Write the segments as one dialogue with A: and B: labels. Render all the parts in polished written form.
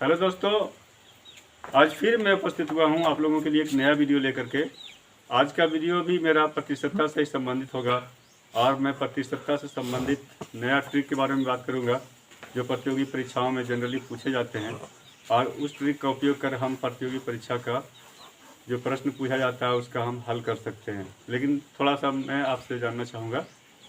A: Hello दोस्तों, आज फिर मैं उपस्थित हुआ हूं आप लोगों के लिए एक नया वीडियो लेकर के। आज का वीडियो भी मेरा प्रतिशतता से संबंधित होगा और मैं प्रतिशतता से संबंधित नया ट्रिक के बारे में बात करूंगा जो प्रतियोगी परीक्षाओं में जनरली पूछे जाते हैं और उस ट्रिक का उपयोग कर हम प्रतियोगी परीक्षा का जो प्रश्न पूछा जाता है उसका हम हल कर सकते हैं। लेकिन थोड़ा सा मैं आपसे जानना चाहूँगा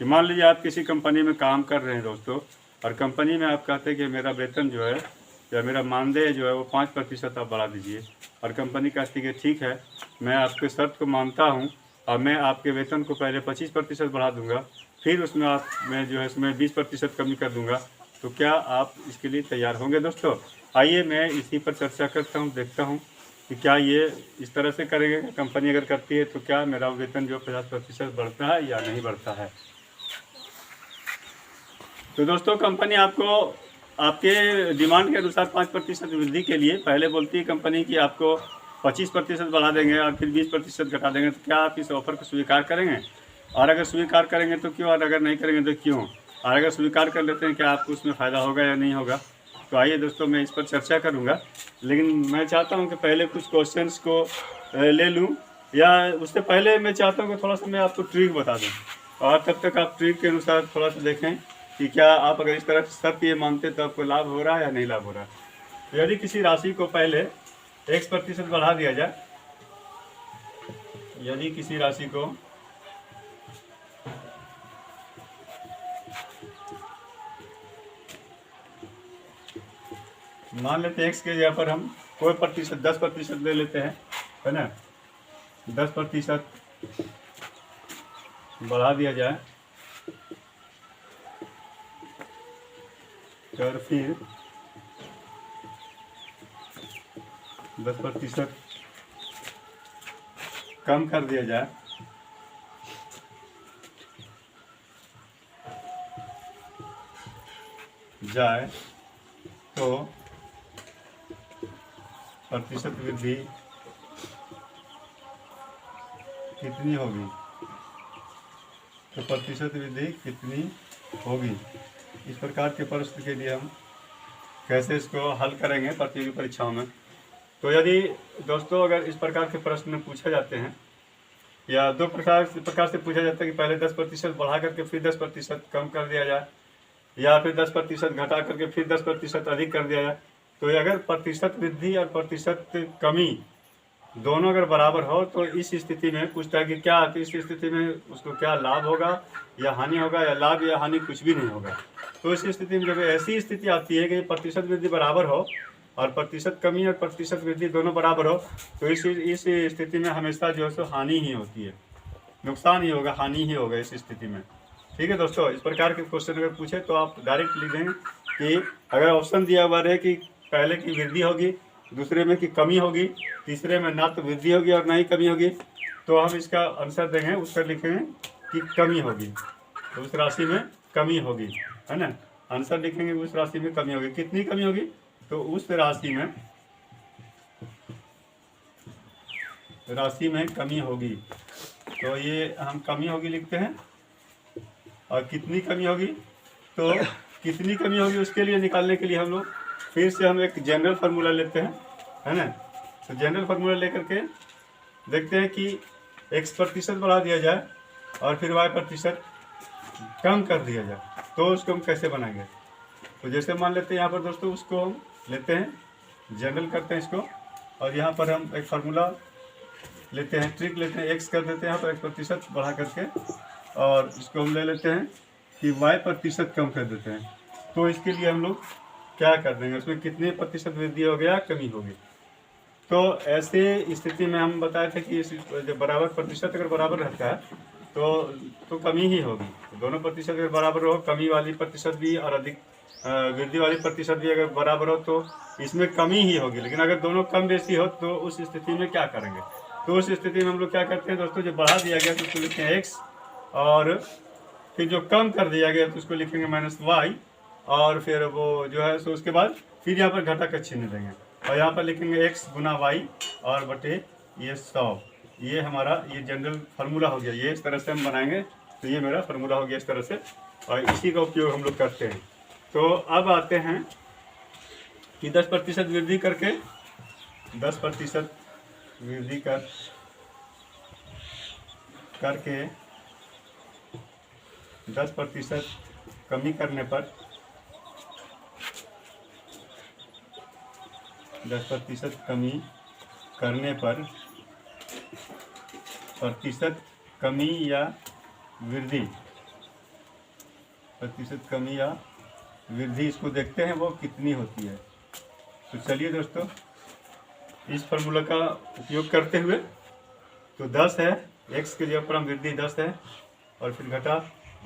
A: कि मान लीजिए आप किसी कंपनी में काम कर रहे हैं दोस्तों, और कंपनी में आप कहते हैं कि मेरा वेतन जो है या मेरा मानदेय जो है वो 5% आप बढ़ा दीजिए, और कंपनी कहती है कि ठीक है, मैं आपके शर्त को मानता हूँ और मैं आपके वेतन को पहले 25% बढ़ा दूंगा, फिर उसमें मैं जो है उसमें 20% कमी कर दूंगा। तो क्या आप इसके लिए तैयार होंगे दोस्तों? आइए मैं इसी पर चर्चा करता हूँ, देखता हूँ कि क्या ये इस तरह से करेंगे। कंपनी अगर करती है तो क्या मेरा वेतन जो 50% बढ़ता है या नहीं बढ़ता है। तो दोस्तों, कंपनी आपको आपके डिमांड के अनुसार 5% वृद्धि के लिए पहले बोलती है कंपनी कि आपको 25% बढ़ा देंगे और फिर 20% घटा देंगे। तो क्या आप इस ऑफ़र को स्वीकार करेंगे? और अगर स्वीकार करेंगे तो क्यों, और अगर नहीं करेंगे तो क्यों? और अगर स्वीकार कर लेते हैं क्या आपको उसमें फ़ायदा होगा या नहीं होगा? तो आइए दोस्तों, मैं इस पर चर्चा करूँगा। लेकिन मैं चाहता हूँ कि पहले कुछ क्वेश्चंस को ले लूँ, या उससे पहले मैं चाहता हूँ कि थोड़ा सा मैं आपको ट्रिक बता दूँ, और तब तक आप ट्रिक के अनुसार थोड़ा सा देखें कि क्या आप अगर इस तरह शर्त ये मानते तो आपको लाभ हो रहा है या नहीं लाभ हो रहा है। तो यदि किसी राशि को पहले X% बढ़ा दिया जाए, यदि किसी राशि को मान लेते हैं X के जगह पर हम कोई प्रतिशत 10% ले लेते हैं, है ना। 10% बढ़ा दिया जाए और फिर 10% कम कर दिया जाए, तो प्रतिशत वृद्धि कितनी होगी? तो प्रतिशत वृद्धि कितनी होगी? इस प्रकार के प्रश्न के लिए हम कैसे इसको हल करेंगे प्रतियोगी परीक्षाओं में। तो यदि दोस्तों अगर इस प्रकार के प्रश्न पूछे जाते हैं, या दो प्रकार से पूछा जाता है कि पहले 10% बढ़ा करके फिर 10% कम कर दिया जाए, या फिर 10% घटा करके फिर 10% अधिक कर दिया जाए। तो अगर प्रतिशत वृद्धि और प्रतिशत कमी दोनों अगर बराबर हो तो इस स्थिति में पूछता है कि क्या इस स्थिति में उसको क्या लाभ होगा या हानि होगा, या लाभ या हानि कुछ भी नहीं होगा। तो इस स्थिति में जब ऐसी स्थिति आती है कि प्रतिशत वृद्धि बराबर हो और प्रतिशत कमी और प्रतिशत वृद्धि दोनों बराबर हो, तो इस स्थिति में हमेशा जो है सो हानि ही होती है, नुकसान ही होगा, हानि ही होगा इस स्थिति में। ठीक है दोस्तों, इस प्रकार के क्वेश्चन अगर पूछे तो आप डायरेक्ट लिख देंगे कि अगर ऑप्शन दिया हुआ रहे कि पहले की वृद्धि होगी, दूसरे में कि कमी होगी, तीसरे में ना तो वृद्धि होगी और ना ही कमी होगी, तो हम इसका आंसर देंगे, उत्तर लिखेंगे कि कमी होगी। तो उस राशि में कमी होगी, है ना। आंसर लिखेंगे उस राशि में कमी होगी। कितनी कमी होगी? तो उस राशि में कमी होगी। तो ये हम कमी होगी लिखते हैं, और कितनी कमी होगी, तो कितनी कमी होगी उसके लिए निकालने के लिए हम लोग फिर से हम एक जनरल फार्मूला लेते हैं, है ना। तो जनरल फार्मूला लेकर के देखते हैं कि X% बढ़ा दिया जाए और फिर Y% कम कर दिया जाए, तो उसको हम कैसे बनाएंगे। तो जैसे मान लेते हैं यहाँ पर दोस्तों, उसको हम लेते हैं, जनरल करते हैं इसको, और यहाँ पर हम एक फार्मूला लेते हैं, ट्रिक लेते हैं, X कर देते हैं यहाँ पर X% बढ़ा करके, और इसको हम ले लेते हैं कि Y% कम कर देते हैं। तो इसके लिए हम लोग क्या कर देंगे, उसमें कितने प्रतिशत वृद्धि हो गया, कमी होगी। तो ऐसे स्थिति में हम बताए थे कि जब बराबर प्रतिशत अगर बराबर रहता है तो कमी ही होगी। दोनों प्रतिशत अगर बराबर हो, कमी वाली प्रतिशत भी और अधिक वृद्धि वाली प्रतिशत भी अगर बराबर हो, तो इसमें कमी ही होगी। लेकिन अगर दोनों कम बेसी हो तो उस स्थिति में क्या करेंगे? तो उस स्थिति में हम लोग क्या करते हैं दोस्तों, जो बढ़ा दिया गया तो उसको लिखते हैं X, और फिर जो कम कर दिया गया तो उसको लिखेंगे -Y, और फिर वो जो है सो उसके बाद फिर यहाँ पर घटा कर चिन्ह देंगे, और यहाँ पर लिखेंगे X गुना Y और बटे ये 100। ये हमारा ये जनरल फार्मूला हो गया। ये इस तरह से हम बनाएंगे, तो ये मेरा फार्मूला हो गया इस तरह से, और इसी का उपयोग हम लोग करते हैं। तो अब आते हैं कि 10% वृद्धि करके 10% वृद्धि करके 10% कमी करने पर 10% कमी करने पर प्रतिशत कमी या वृद्धि, प्रतिशत कमी या वृद्धि इसको देखते हैं वो कितनी होती है। तो चलिए दोस्तों, इस फार्मूला का उपयोग करते हुए, तो 10 है, x के जगह पर हम वृद्धि 10 है, और फिर घटा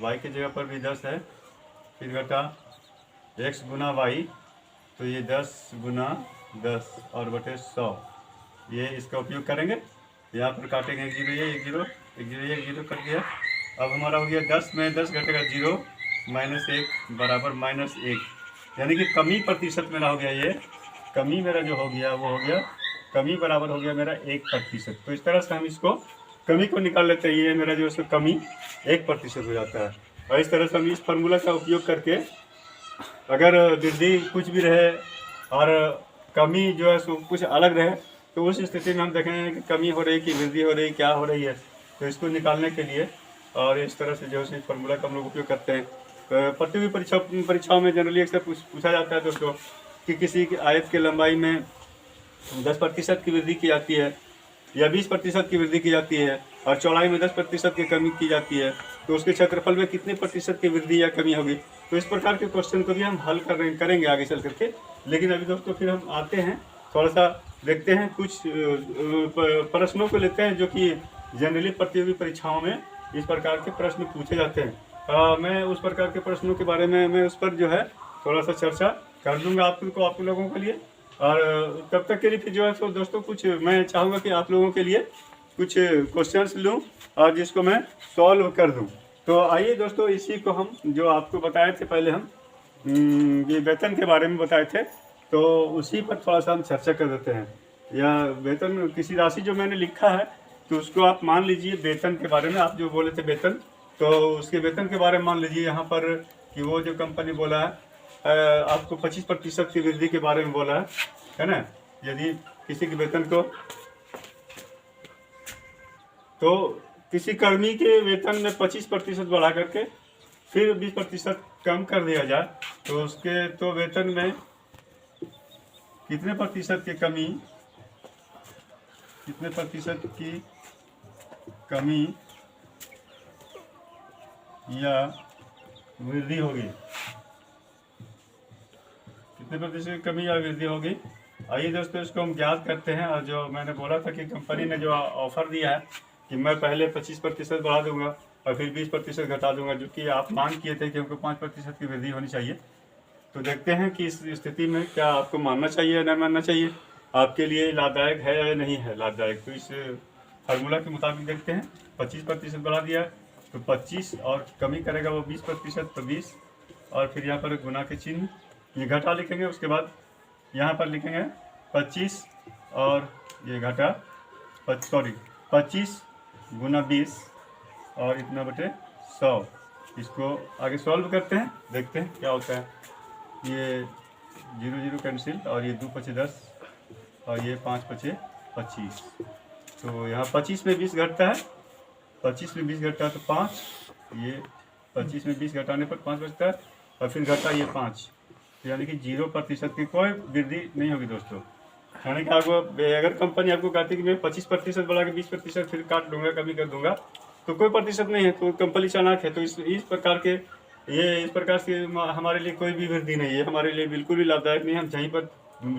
A: y के जगह पर भी 10 है, फिर घटा x गुना y, तो ये 10 गुना 10 और बटे 100, ये इसका उपयोग करेंगे। यहाँ पर काटेंगे 1 0 ये 1 0 1 0 ये 1 0 कट गया। अब हमारा हो गया 10 में 10 घटेगा 0 -1 बराबर -1, यानी कि कमी प्रतिशत मेरा हो गया, ये कमी मेरा जो हो गया वो हो गया, कमी बराबर हो गया मेरा 1%। तो इस तरह से हम इसको कमी को निकाल लेते हैं, ये मेरा जो है कमी 1% हो जाता है। और इस तरह से हम इस फार्मूला का उपयोग करके अगर वृद्धि कुछ भी रहे और कमी जो है सो कुछ अलग रहे, तो उस स्थिति में हम देखेंगे कि कमी हो रही कि वृद्धि हो रही, क्या हो रही है। तो इसको निकालने के लिए और इस तरह से जो है इस फार्मूला का हम लोग उपयोग करते हैं। प्रतियोगी परीक्षाओं में जनरली अक्सर पूछा जाता है दोस्तों कि किसी की आयत की लंबाई में 10% की वृद्धि की जाती है या 20% की वृद्धि की जाती है और चौड़ाई में 10% की कमी की जाती है, तो उसके क्षेत्रफल में कितने प्रतिशत की वृद्धि या कमी होगी। तो इस प्रकार के क्वेश्चन को भी हम हल करेंगे आगे चल करके। लेकिन अभी दोस्तों फिर हम आते हैं, थोड़ा सा देखते हैं, कुछ प्रश्नों को लेते हैं जो कि जनरली प्रतियोगी परीक्षाओं में इस प्रकार के प्रश्न पूछे जाते हैं। मैं उस प्रकार के प्रश्नों के बारे में मैं उस पर जो है थोड़ा सा चर्चा कर दूंगा आप लोगों के लिए। और तब तक के लिए फिर जो है तो दोस्तों कुछ मैं चाहूँगा कि आप लोगों के लिए कुछ क्वेश्चंस लूँ और जिसको मैं सॉल्व कर दूँ। तो आइए दोस्तों, इसी को हम जो आपको बताए थे पहले, हम ये वेतन के बारे में बताए थे, तो उसी पर थोड़ा सा हम चर्चा कर देते हैं। या वेतन किसी राशि जो मैंने लिखा है तो उसको आप मान लीजिए वेतन के बारे में, आप जो बोले थे वेतन, तो उसके वेतन के बारे में मान लीजिए यहाँ पर कि वो जो कंपनी बोला है आपको 25% की वृद्धि के बारे में बोला है ना। यदि किसी के वेतन को, तो किसी कर्मी के वेतन में 25% बढ़ा करके फिर 20% कम कर दिया जाए, तो उसके तो वेतन में कितने प्रतिशत की कमी, कितने प्रतिशत की कमी या वृद्धि होगी, कितने प्रतिशत की कमी या वृद्धि होगी। आइए दोस्तों, इसको हम ज्ञात करते हैं। और जो मैंने बोला था कि कंपनी ने जो ऑफर दिया है कि मैं पहले 25% बढ़ा दूंगा और फिर 20% घटा दूंगा, जो कि आप मांग किए थे कि हमको 5% की वृद्धि होनी चाहिए। तो देखते हैं कि इस स्थिति में क्या आपको मानना चाहिए या नहीं मानना चाहिए, आपके लिए लाभदायक है या नहीं है लाभदायक। तो इस फार्मूला के मुताबिक देखते हैं, 25% बढ़ा दिया तो 25 और कमी करेगा वो 20%, तो 20 और फिर यहाँ पर गुना के चिन्ह, ये घटा लिखेंगे। उसके बाद यहाँ पर लिखेंगे 25 और ये घटा 25 गुना 20 और इतना बटे 100। इसको आगे सॉल्व करते हैं, देखते हैं क्या होता है। ये 0 0 कैंसिल और ये 2 5 10 और ये 5 5 25। तो यहाँ 25 में 20 घटता है, 25 में 20 घटता है तो 5, ये 25 में 20 घटाने पर 5 बचता है और फिर घटा ये 5, तो यानी कि 0% की कोई वृद्धि नहीं होगी दोस्तों। यानी कि आपको अगर कंपनी आपको कहती है कि मैं 25% बढ़ा के 20% फिर काट दूंगा, कमी कर दूंगा, तो कोई प्रतिशत नहीं है, तो कंपनी चालाक है। तो इस प्रकार के इस प्रकार से हमारे लिए कोई भी वृद्धि नहीं है, हमारे लिए बिल्कुल भी लाभदायक नहीं है। हम जहीं पर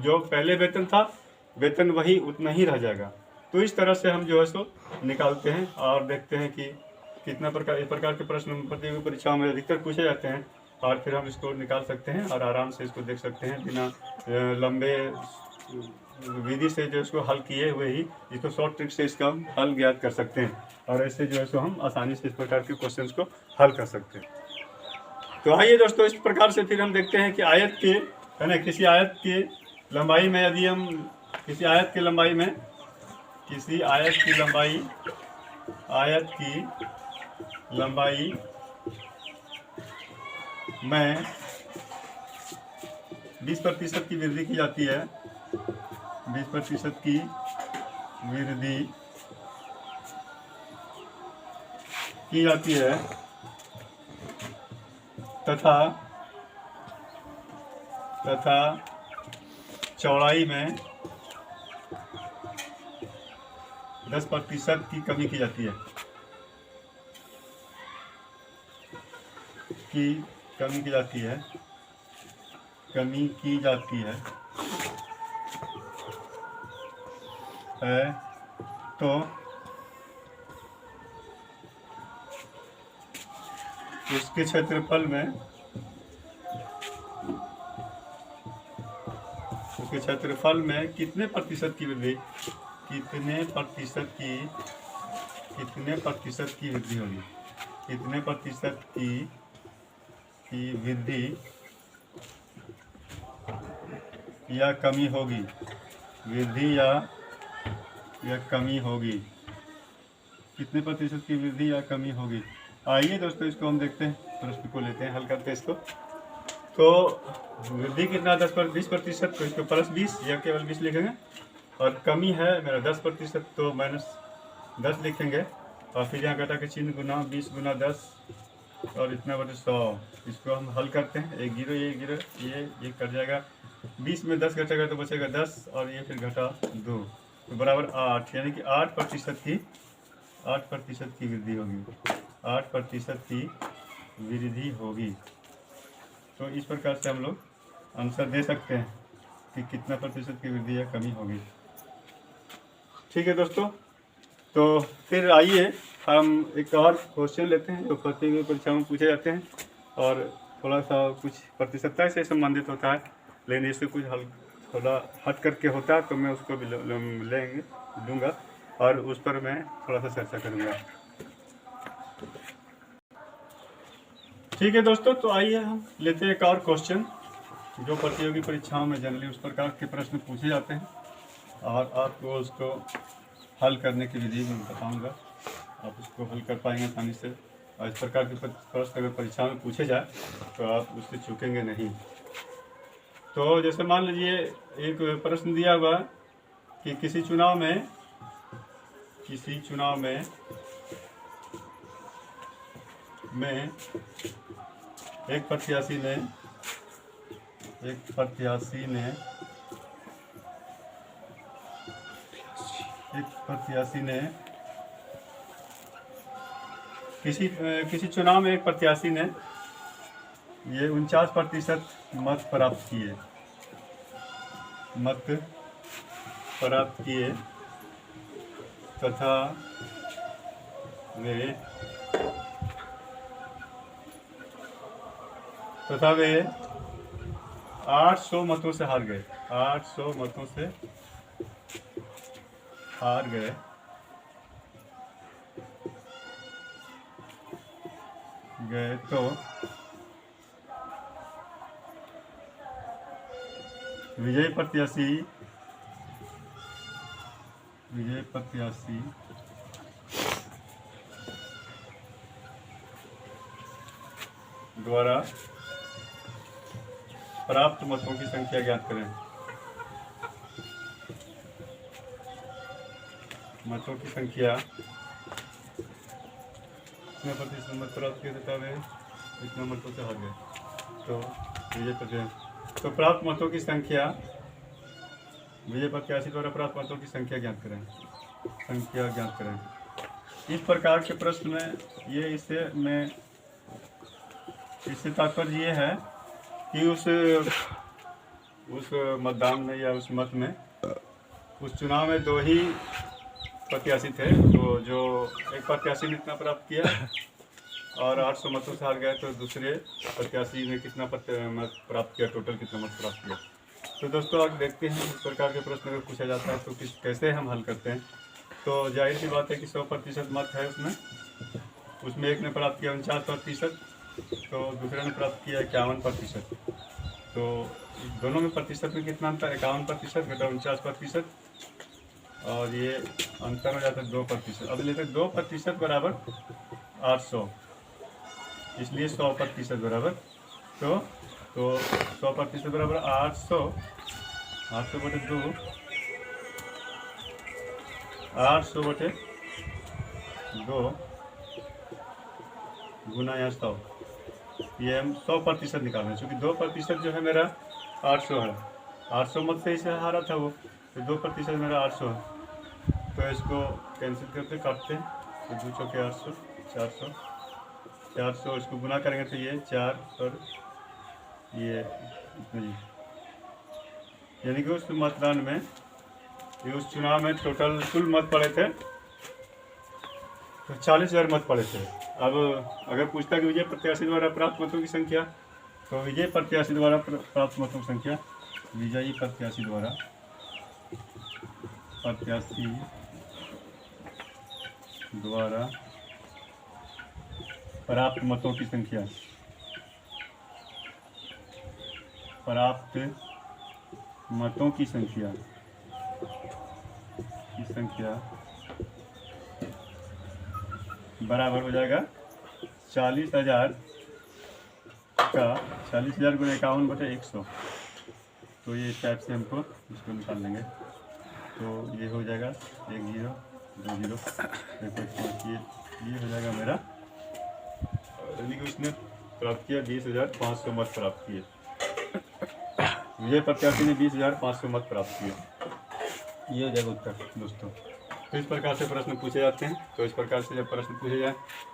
A: जो पहले वेतन था, वेतन वही उतना ही रह जाएगा। तो इस तरह से हम जो है सो निकालते हैं और देखते हैं कि कितना इस प्रकार के प्रश्न प्रतियोगी परीक्षाओं में अधिकतर पूछे जाते हैं, और फिर हम इसको निकाल सकते हैं और आराम से इसको देख सकते हैं बिना लंबे विधि से जो इसको हल किए हुए ही इसको शॉर्ट ट्रिक से इसका हम हल ज्ञात कर सकते हैं, और ऐसे जो है सो हम आसानी से इस प्रकार के क्वेश्चंस को हल कर सकते हैं। तो आइए दोस्तों, इस प्रकार से फिर हम देखते हैं कि आयत के है ना, किसी आयत की लंबाई में यदि हम किसी आयत की लंबाई में 20% की वृद्धि की जाती है, 20% की वृद्धि की जाती है तथा चौड़ाई में 10% की कमी की जाती है, कमी की जाती है तो उसके क्षेत्रफल में कितने प्रतिशत की वृद्धि होगी, कितने प्रतिशत की वृद्धि या कमी होगी, कितने प्रतिशत की वृद्धि या कमी होगी। आइए दोस्तों, इसको हम देखते हैं, प्रश्न को लेते हैं, हल करते हैं इसको। तो वृद्धि कितना 20%, तो इसको +20 या केवल 20 लिखेंगे, और कमी है मेरा 10%, तो -10 लिखेंगे, और फिर यहाँ घटा के चिन्ह गुना 20 गुना 10 और इतना बटे 100। इसको हम हल करते हैं, 1 0 ये कट जाएगा, 20 में 10 घटेगा तो बचेगा 10, और ये फिर घटा 2, तो बराबर 8, यानी कि 8% की वृद्धि होगी, 8% की वृद्धि होगी। तो इस प्रकार से हम लोग आंसर दे सकते हैं कि कितना प्रतिशत की वृद्धि या कमी होगी। ठीक है दोस्तों, तो फिर आइए हम एक और क्वेश्चन लेते हैं जो प्रतियोगी परीक्षाओं में पूछे जाते हैं, और थोड़ा सा कुछ प्रतिशतता से संबंधित होता है, लेकिन इससे कुछ थोड़ा हट करके होता है, तो मैं उसको भी लूँगा और उस पर मैं थोड़ा सा चर्चा करूँगा। ठीक है दोस्तों, तो आइए हम लेते हैं एक और क्वेश्चन जो प्रतियोगी परीक्षाओं में जनरली उस प्रकार के प्रश्न पूछे जाते हैं, और आपको उसको हल करने की विधि मैं बताऊंगा, आप उसको हल कर पाएंगे आसानी से। और इस प्रकार के प्रश्न अगर परीक्षा में पूछे जाए तो आप उससे चूकेंगे नहीं। तो जैसे मान लीजिए एक प्रश्न दिया हुआ कि किसी चुनाव में एक प्रत्याशी ने किसी चुनाव में एक प्रत्याशी ने ये 49% मत प्राप्त किए तथा वे 800 मतों से हार गए, 800 मतों से हार गए, तो विजयी प्रत्याशी द्वारा प्राप्त मतों की संख्या ज्ञात करें। मतों की संख्या कितने प्रतिशत मत प्राप्त किए तथा वे इतने मतों से हार गए, तो तो प्राप्त मतों की संख्या, विजय प्रत्याशी द्वारा प्राप्त मतों की संख्या ज्ञात करें। इस प्रकार के प्रश्न में इससे तात्पर्य ये है कि उस मतदान में या उस मत में उस चुनाव में 2 ही प्रत्याशी थे, तो जो एक प्रत्याशी ने इतना प्राप्त किया और 800 मतों से हार गए, तो दूसरे प्रत्याशी ने कितना मत प्राप्त किया, टोटल कितना मत प्राप्त किया। तो दोस्तों आप देखते हैं इस प्रकार के प्रश्न अगर पूछा जाता है तो कैसे हम हल करते हैं। तो जाहिर सी बात है कि 100% मत है उसमें एक ने प्राप्त किया 49%, तो दूसरे ने प्राप्त किया 51%, तो दोनों में प्रतिशत में कितना अंतर, 51% घटा 49%, और ये अंतर हो जाता है 2%। अब लेते हैं 2% बराबर 800, इसलिए 100% बराबर, तो तो 100% बराबर 800, 800/2, 800/2 गुना यहाँ 100। ये हम 100% निकाल रहे हैं, क्योंकि 2% जो है मेरा 800 है। 800 मत से इसे हारा था वो, तो 2% मेरा 800 है। तो इसको कैंसिल करते काटते हैं, तो 2 चौके 800, 400, 400 इसको गुना करेंगे तो ये 4 और ये इतना जी। यानी कि उस मतदान में, ये उस चुनाव में टोटल कुल मत पड़े थे तो 40,000 मत पड़े थे। अब अगर पूछता कि विजय प्रत्याशी द्वारा प्राप्त मतों की संख्या, तो विजय प्रत्याशी द्वारा प्राप्त मतों की संख्या, विजयी प्रत्याशी द्वारा प्राप्त मतों की संख्या, प्राप्त मतों की संख्या बराबर हो जाएगा 40,000 का 40,000 गुना 51/100। तो ये इस टाइप से हमको इसको निकाल लेंगे। तो ये हो जाएगा 1 0 2 0 ये हो जाएगा मेरा, यानी कि उसने प्राप्त किया 20,500 मत प्राप्त किए। विजय प्रत्याशी ने 20,500 मत प्राप्त किए। ये हो जाएगा उत्तर दोस्तों। तो इस प्रकार से प्रश्न पूछे जाते हैं। तो इस प्रकार से जब प्रश्न पूछे जाए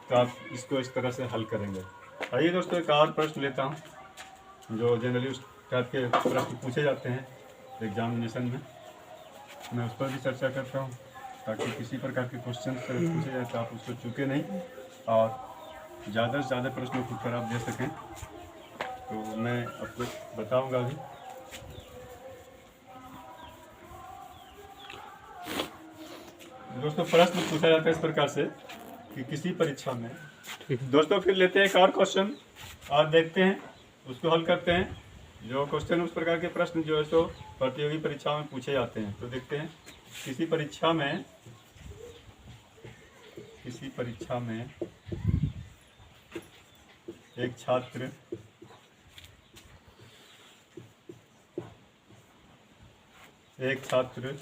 A: तो आप इसको इस तरह से हल करेंगे। आइए दोस्तों, एक और प्रश्न लेता हूँ जो जनरली उस टाइप के प्रश्न पूछे जाते हैं एग्जामिनेशन में, मैं उस पर भी चर्चा करता हूँ, ताकि किसी प्रकार के क्वेश्चन पूछे जाए तो आप उसको चूके नहीं और ज़्यादा से ज़्यादा प्रश्नों को उत्तर आप दे सकें। तो मैं आपको बताऊँगा अभी। दोस्तों, प्रश्न पूछा जाता है इस प्रकार से कि किसी परीक्षा में, दोस्तों फिर लेते हैं एक और क्वेश्चन और देखते हैं, उसको हल करते हैं। जो क्वेश्चन उस प्रकार के प्रश्न जो है सो प्रतियोगी परीक्षा में पूछे जाते हैं। तो देखते हैं, किसी परीक्षा में एक छात्र एक छात्र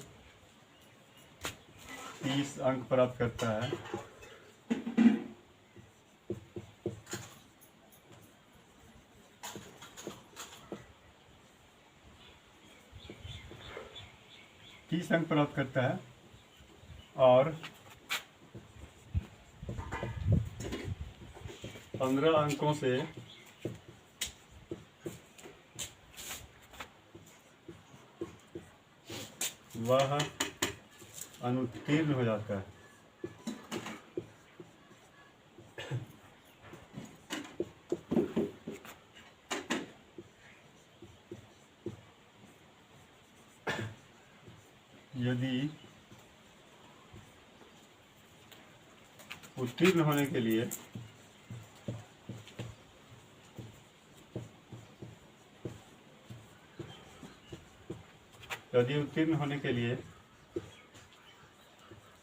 A: 30 अंक प्राप्त करता है। अंक प्राप्त करता है और 15 अंकों से वह अनुत्तीर्ण हो जाता है। यदि उत्तीर्ण होने के लिए यदि उत्तीर्ण होने के लिए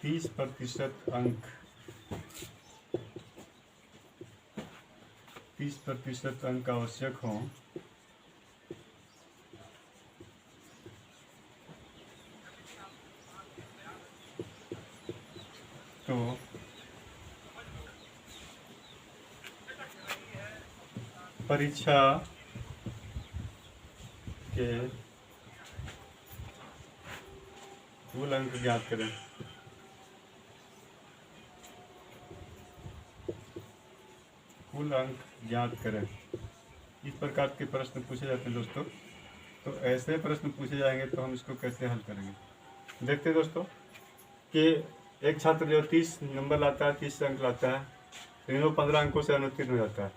A: 30% अंक 30% अंक आवश्यक हों तो परीक्षा के कुल अंक ज्ञात करें। कुल अंक ज्ञात करें। इस प्रकार के प्रश्न पूछे जाते हैं दोस्तों। तो ऐसे प्रश्न पूछे जाएंगे तो हम इसको कैसे हल करेंगे, देखते हैं दोस्तों कि एक छात्र जो 30 नंबर लाता है, 30 अंक लाता है, तीनों 15 अंकों से अनुत्तीर्ण हो जाता है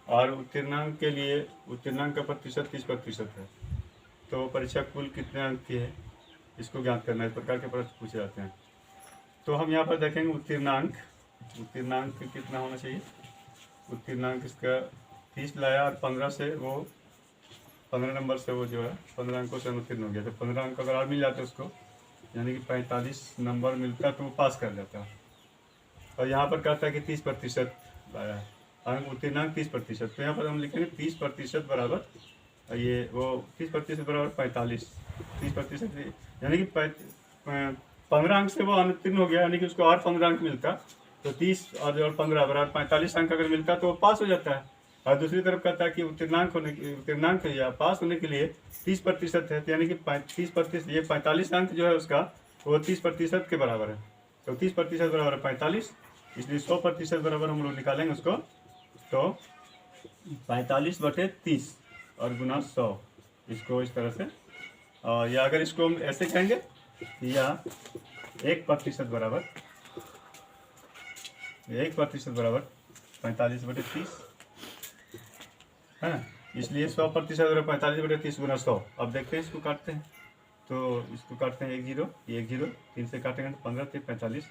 A: और उत्तीर्णांक के लिए उत्तीर्णांक का प्रतिशत 30% है। तो परीक्षा कुल कितने अंक की है इसको ज्ञात करना है। इस प्रकार के प्रश्न पूछे जाते हैं। तो हम यहाँ पर देखेंगे उत्तीर्णांक कितना होना चाहिए। उत्तीर्णांक इसका 30 लाया और 15 से वो 15 नंबर से वो जो है 15 अंकों से अनुत्तीर्ण हो गया। तो 15 अंक अगर और मिल जाते उसको, यानी कि 45 नंबर मिलता तो वो पास कर जाता। और यहाँ पर कहता है कि 30% लाया है, अंक उत्तीर्णांक 30%। तो यहाँ पर हम लिखेंगे 30% बराबर ये वो 30% बराबर 45। 30% यानी कि 15 अंक से वो अनुत्तीर्ण हो गया, यानी कि उसको और 15 अंक मिलता। तो 30 और 15 बराबर 45 अंक अगर मिलता तो वो पास हो जाता है। और दूसरी तरफ कहता है कि उत्तीर्णांक या पास होने के लिए 30% है, यानी कि 30%, ये 45 अंक जो है उसका वो 30% के बराबर है। तो 30% बराबर है 45, इसलिए 100% बराबर हम लोग निकालेंगे उसको। तो 45/30 और गुना 100, इसको इस तरह से, या अगर इसको हम ऐसे कहेंगे या 1% बराबर 45/30 है ना। इसलिए 100% बराबर 45/30 गुना 100। अब देखते हैं, इसको काटते हैं। तो इसको काटते हैं 1 0, ये 1 0, 3 से काटेंगे तो 15 × 45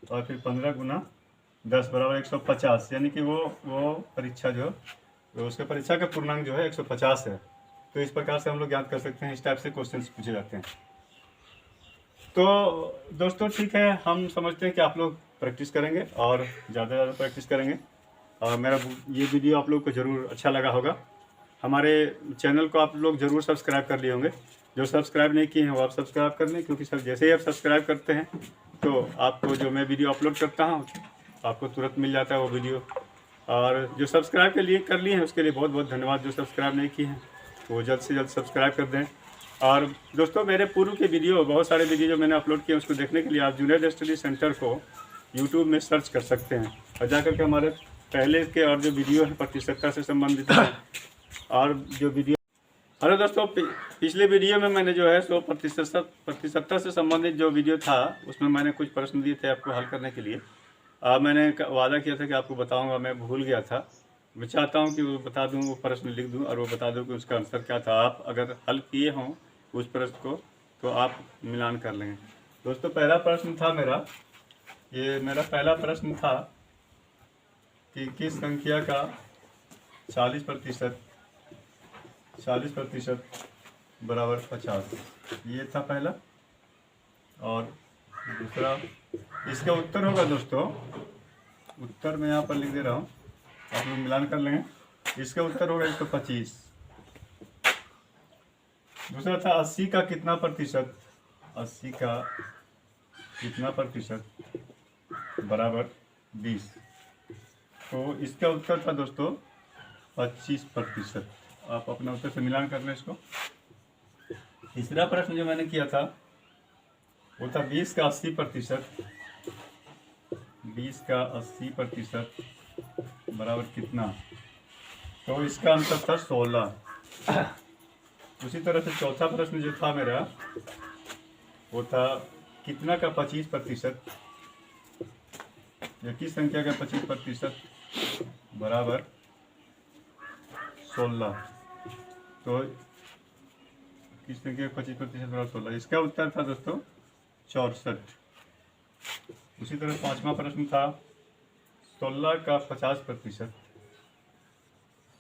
A: और फिर 15 गुना 10 बराबर 150, यानी कि वो परीक्षा जो तो उसके परीक्षा का पूर्णांक जो है 150 है। तो इस प्रकार से हम लोग याद कर सकते हैं, इस टाइप से क्वेश्चन पूछे जाते हैं। तो दोस्तों ठीक है, हम समझते हैं कि आप लोग प्रैक्टिस करेंगे और ज़्यादा प्रैक्टिस करेंगे, और मेरा ये वीडियो आप लोग को ज़रूर अच्छा लगा होगा। हमारे चैनल को आप लोग ज़रूर सब्सक्राइब कर लिए होंगे। जो सब्सक्राइब नहीं किए हैं वो आप सब्सक्राइब कर लें, क्योंकि सर जैसे ही आप सब्सक्राइब करते हैं तो आपको जो मैं वीडियो अपलोड करता हूँ आपको तुरंत मिल जाता है वो वीडियो। और जो सब्सक्राइब के लिए कर लिए हैं उसके लिए बहुत बहुत धन्यवाद। जो सब्सक्राइब नहीं किए हैं वो जल्द से जल्द सब्सक्राइब कर दें। और दोस्तों मेरे पूर्व के वीडियो, बहुत सारे वीडियो जो मैंने अपलोड किए उसको देखने के लिए आप जूनियर स्टडी सेंटर को यूट्यूब में सर्च कर सकते हैं और जाकर के हमारे पहले के और जो वीडियो है प्रतिशतता से संबंधित है और जो वीडियो। हेलो दोस्तों, पिछले वीडियो में मैंने जो है 100% से संबंधित जो वीडियो था उसमें मैंने कुछ प्रश्न दिए थे आपको हल करने के लिए। मैंने वादा किया था कि आपको बताऊंगा, मैं भूल गया था। मैं चाहता हूं कि वो बता दूं, वो प्रश्न लिख दूं और वो बता दूं कि उसका आंसर क्या था। आप अगर हल किए हों उस प्रश्न को तो आप मिलान कर लेंगे। दोस्तों पहला प्रश्न था मेरा पहला प्रश्न था कि किस संख्या का 40% बराबर 50, ये था पहला। और दूसरा, इसका उत्तर होगा दोस्तों, उत्तर मैं यहाँ पर लिख दे रहा हूँ, आप लोग मिलान कर लेंगे। इसका उत्तर होगा 125। दूसरा था 80 का कितना प्रतिशत, 80 का कितना प्रतिशत बराबर 20। तो इसका उत्तर था दोस्तों 25%। आप अपने उत्तर से मिलान कर लें इसको। तीसरा प्रश्न जो मैंने किया था वो था 20 का 80%, 20 का 80% बराबर कितना। तो इसका आंसर था 16। उसी तरह से चौथा प्रश्न जो था मेरा वो था कितना का 25%, या किस संख्या का 25% बराबर 16। तो किस संख्या का 25% बराबर 16, इसका उत्तर था दोस्तों 64। उसी तरह पांचवा प्रश्न था 16 का 50%,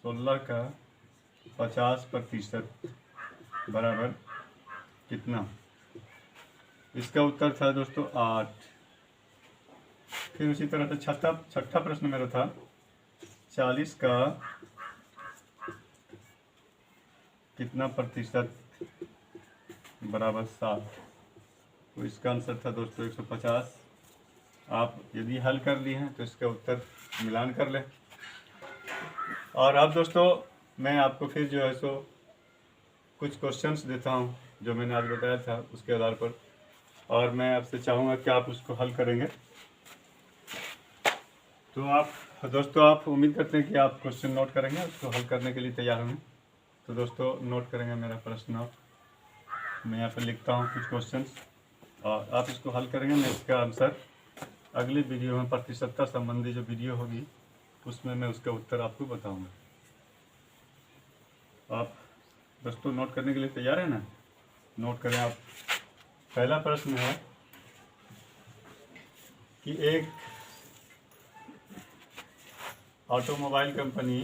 A: 16 का 50% बराबर कितना। इसका उत्तर था दोस्तों 8। फिर उसी तरह से छठा प्रश्न मेरा था 40 का कितना प्रतिशत बराबर 7। तो इसका आंसर था दोस्तों 150। आप यदि हल कर लिए हैं तो इसका उत्तर मिलान कर लें। और अब दोस्तों मैं आपको फिर जो है सो कुछ क्वेश्चंस देता हूं जो मैंने आज बताया था उसके आधार पर, और मैं आपसे चाहूँगा कि आप उसको हल करेंगे। तो आप दोस्तों, आप उम्मीद करते हैं कि आप क्वेश्चन नोट करेंगे, उसको हल करने के लिए तैयार होंगे। तो दोस्तों नोट करेंगे मेरा प्रश्न, और मैं यहाँ पर लिखता हूँ कुछ क्वेश्चंस और आप इसको हल करेंगे। मैं इसका आंसर अगले वीडियो में प्रतिशतता संबंधी जो वीडियो होगी उसमें मैं उसका उत्तर आपको बताऊंगा। आप दोस्तों नोट करने के लिए तैयार है ना? नोट करें आप। पहला प्रश्न है कि एक ऑटोमोबाइल कंपनी